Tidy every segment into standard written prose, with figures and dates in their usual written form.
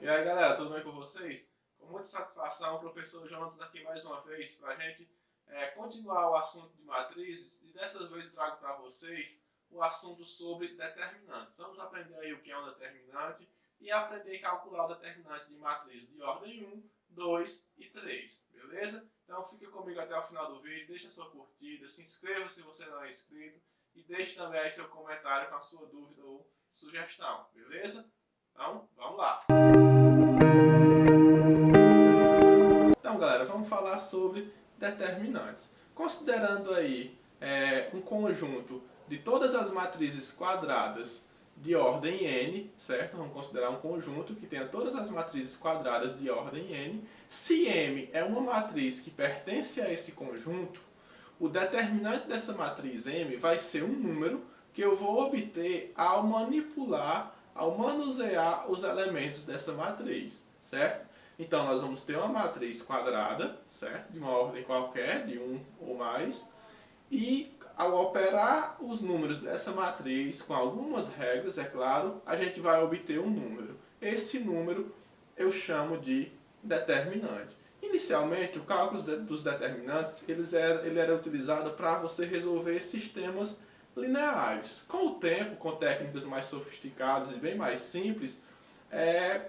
E aí galera, tudo bem com vocês? Com muita satisfação, o professor Jonas aqui mais uma vez para a gente continuar o assunto de matrizes e dessa vez eu trago para vocês o assunto sobre determinantes. Vamos aprender aí o que é um determinante e aprender a calcular o determinante de matriz de ordem 1, 2 e 3, beleza? Então fica comigo até o final do vídeo, deixa sua curtida, se inscreva se você não é inscrito e deixe também aí seu comentário com a sua dúvida ou sugestão, beleza? Então, vamos lá! Então, galera, vamos falar sobre determinantes. Considerando aí um conjunto de todas as matrizes quadradas de ordem n, certo? Vamos considerar um conjunto que tenha todas as matrizes quadradas de ordem n. Se M é uma matriz que pertence a esse conjunto, o determinante dessa matriz M vai ser um número que eu vou obter ao manipular, ao manusear os elementos dessa matriz, certo? Então, nós vamos ter uma matriz quadrada, certo? De uma ordem qualquer, de 1 ou mais. E, ao operar os números dessa matriz, com algumas regras, é claro, a gente vai obter um número. Esse número eu chamo de determinante. Inicialmente, o cálculo dos determinantes ele era utilizado para você resolver sistemas lineares. Com o tempo, com técnicas mais sofisticadas e bem mais simples,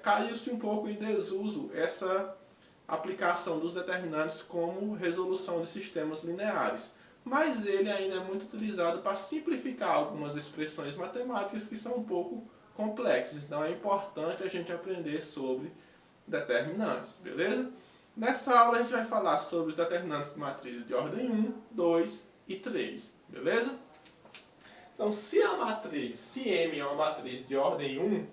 caiu-se um pouco em desuso essa aplicação dos determinantes como resolução de sistemas lineares. Mas ele ainda é muito utilizado para simplificar algumas expressões matemáticas que são um pouco complexas. Então é importante a gente aprender sobre determinantes, beleza? Nessa aula a gente vai falar sobre os determinantes de matrizes de ordem 1, 2 e 3, beleza? Então, se M é uma matriz de ordem 1,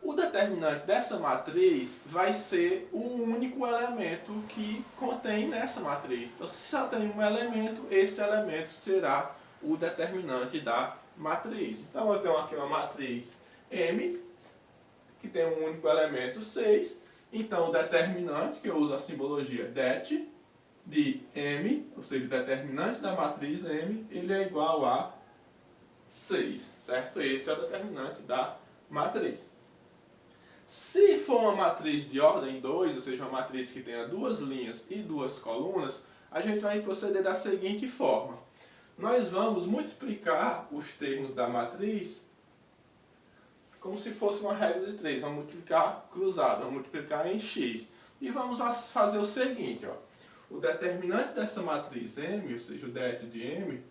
o determinante dessa matriz vai ser o único elemento que contém nessa matriz. Então, se só tem um elemento, esse elemento será o determinante da matriz. Então, eu tenho aqui uma matriz M, que tem um único elemento 6. Então, o determinante, que eu uso a simbologia det, de M, ou seja, o determinante da matriz M, ele é igual a 6, certo? Esse é o determinante da matriz. Se for uma matriz de ordem 2, ou seja, uma matriz que tenha duas linhas e duas colunas, a gente vai proceder da seguinte forma. Nós vamos multiplicar os termos da matriz como se fosse uma regra de 3. Vamos multiplicar cruzado, vamos multiplicar em x. E vamos fazer o seguinte, ó. O determinante dessa matriz M, ou seja, o det de M,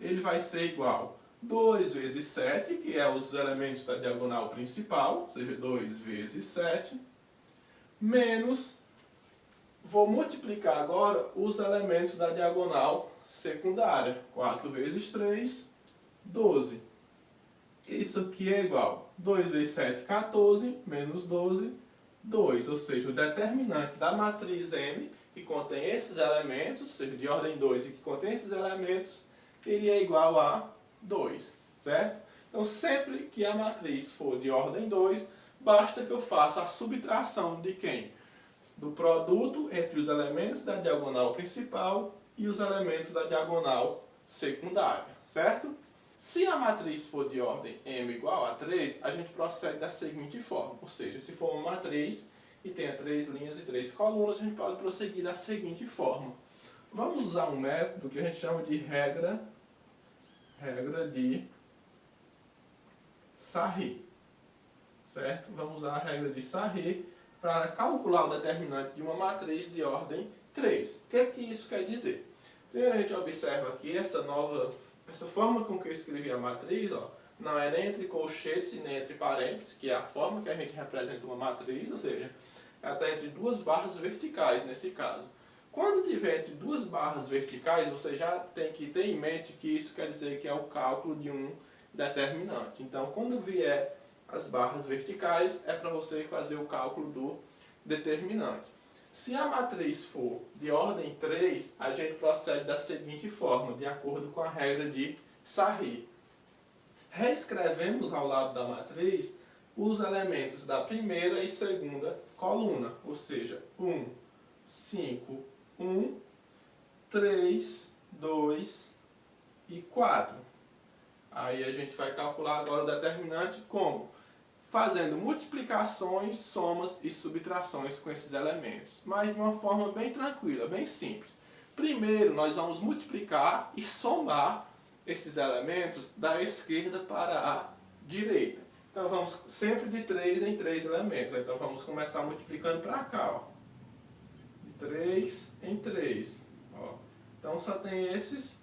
ele vai ser igual a 2 vezes 7, que é os elementos da diagonal principal, ou seja, 2 vezes 7, menos, vou multiplicar agora os elementos da diagonal secundária, 4 vezes 3, 12. Isso aqui é igual a 2 vezes 7, 14, menos 12, 2. Ou seja, o determinante da matriz M, que contém esses elementos, ou seja, de ordem 2 e que contém esses elementos, ele é igual a 2, certo? Então, sempre que a matriz for de ordem 2, basta que eu faça a subtração de quem? Do produto entre os elementos da diagonal principal e os elementos da diagonal secundária, certo? Se a matriz for de ordem M igual a 3, a gente procede da seguinte forma. Ou seja, se for uma matriz e tenha 3 linhas e 3 colunas, a gente pode prosseguir da seguinte forma. Vamos usar um método que a gente chama de regra de Sarri, certo? Vamos usar a regra de Sarri para calcular o determinante de uma matriz de ordem 3. O que é que isso quer dizer? Primeiro a gente observa aqui essa forma com que eu escrevi a matriz, ó, não é nem entre colchetes e nem entre parênteses, que é a forma que a gente representa uma matriz, ou seja, ela está entre duas barras verticais nesse caso. Quando tiver entre duas barras verticais, você já tem que ter em mente que isso quer dizer que é o cálculo de um determinante. Então, quando vier as barras verticais, é para você fazer o cálculo do determinante. Se a matriz for de ordem 3, a gente procede da seguinte forma, de acordo com a regra de Sarri. Reescrevemos ao lado da matriz os elementos da primeira e segunda coluna, ou seja, 1, 5, 1, 3, 2 e 4. Aí a gente vai calcular agora o determinante como? fazendo multiplicações, somas e subtrações com esses elementos, mas de uma forma bem tranquila, bem simples. Primeiro, nós vamos multiplicar e somar esses elementos da esquerda para a direita. Então, vamos sempre de 3 em 3 elementos. Então, vamos começar multiplicando para cá, ó. De 3 em 3. Ó. Então, só tem essas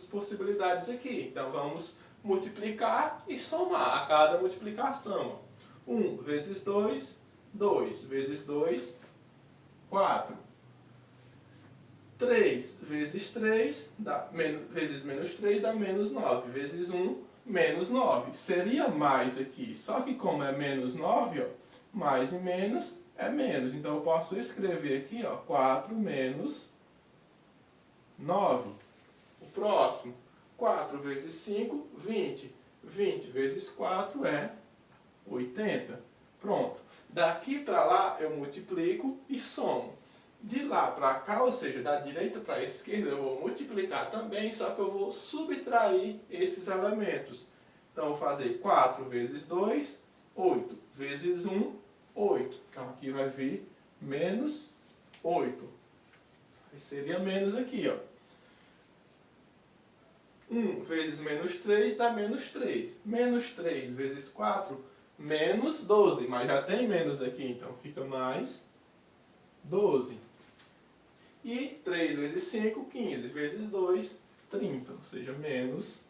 possibilidades aqui. Então, vamos multiplicar e somar a cada multiplicação. 1 vezes 2, 2 vezes 2, 4. 3 vezes 3, vezes menos 3 dá menos 9. Vezes 1, menos 9. Seria mais aqui, só que como é menos 9, ó, mais e menos é menos. Então eu posso escrever aqui, ó, 4 menos 9. O próximo, 4 vezes 5, 20. 20 vezes 4 é 80. Pronto. Daqui para lá eu multiplico e somo. De lá para cá, ou seja, da direita para a esquerda, eu vou multiplicar também, só que eu vou subtrair esses elementos. Então, eu vou fazer 4 vezes 2, 8. Vezes 1, 8. Então, aqui vai vir menos 8. Aí seria menos aqui, ó. 1 vezes menos 3 dá menos 3. Menos 3 vezes 4, menos 12. Mas já tem menos aqui, então fica mais 12. E 3 vezes 5, 15. Vezes 2, 30. Ou seja, menos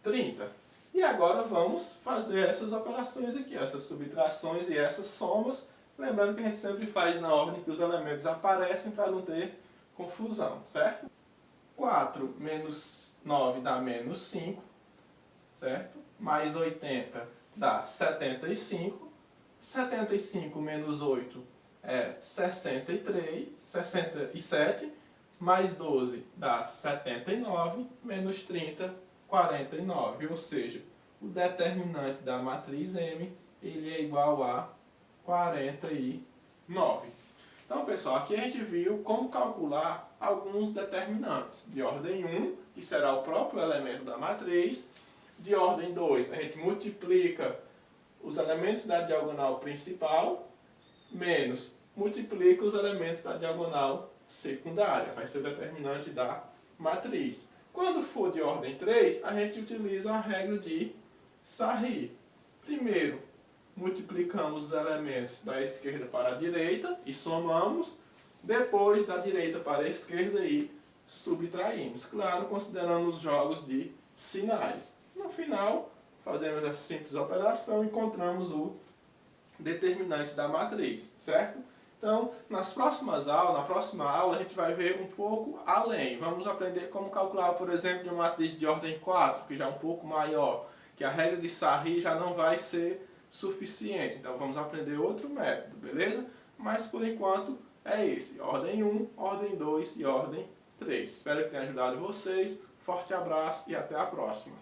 30. E agora vamos fazer essas operações aqui, essas subtrações e essas somas. Lembrando que a gente sempre faz na ordem que os elementos aparecem para não ter confusão, certo? 4 menos 9 dá menos 5, certo? Mais 80 dá 75. 75 menos 8 é 67, mais 12 dá 79, menos 30, 49. Ou seja, o determinante da matriz M ele é igual a 49. Então, pessoal, aqui a gente viu como calcular alguns determinantes. De ordem 1, que será o próprio elemento da matriz. De ordem 2, a gente multiplica os elementos da diagonal principal, menos multiplica os elementos da diagonal secundária. Vai ser o determinante da matriz. Quando for de ordem 3, a gente utiliza a regra de Sarri. Primeiro, multiplicamos os elementos da esquerda para a direita e somamos. Depois, da direita para a esquerda e subtraímos. Claro, considerando os jogos de sinais. No final, fazemos essa simples operação e encontramos o determinante da matriz, certo? Então, na próxima aula, a gente vai ver um pouco além. Vamos aprender como calcular, por exemplo, de uma matriz de ordem 4, que já é um pouco maior, que a regra de Sarri já não vai ser suficiente. Então, vamos aprender outro método, beleza? Mas, por enquanto, é esse. Ordem 1, ordem 2 e ordem 3. Espero que tenha ajudado vocês. Forte abraço e até a próxima.